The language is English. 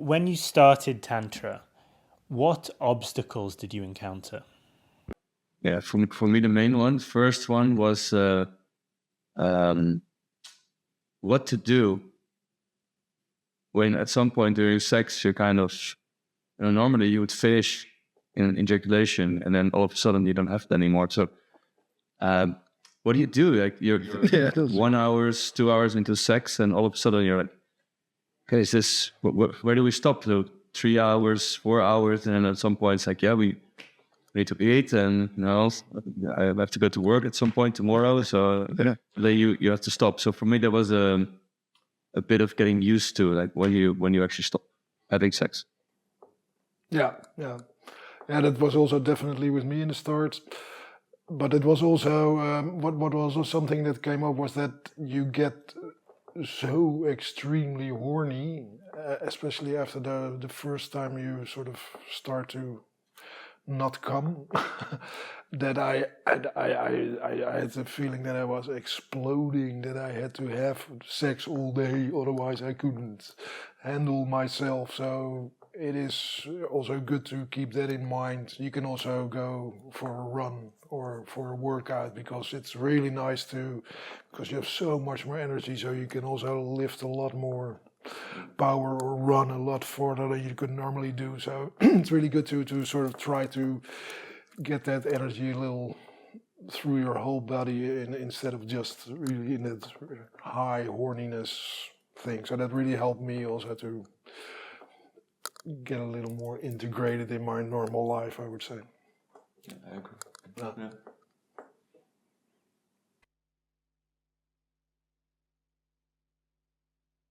when you started Tantra, what obstacles did you encounter? Yeah, for me, the main one, first one was what to do when at some point during sex you kind of, normally you would finish in ejaculation and then all of a sudden you don't have it anymore. So what do you do? Like you're 1 hour, 2 hours into sex and all of a sudden you're like, okay, is this, where do we stop? So 3 hours, 4 hours, and then at some point it's like, yeah, we need to eat, and I have to go to work at some point tomorrow, so then you have to stop. So for me, there was a bit of getting used to, like when you actually stop having sex. Yeah. That was also definitely with me in the start. But it was also what was also something that came up was that you get so extremely horny, especially after the first time you sort of start to not come, that I had the feeling that I was exploding, that I had to have sex all day, otherwise I couldn't handle myself. So it is also good to keep that in mind. You can also go for a run or for a workout, because it's really nice because you have so much more energy, so you can also lift a lot more power or run a lot further than you could normally do. So it's really good to sort of try to get that energy a little through your whole body instead of just really in that high horniness thing. So that really helped me also to get a little more integrated in my normal life, I would say. I agree. Yeah.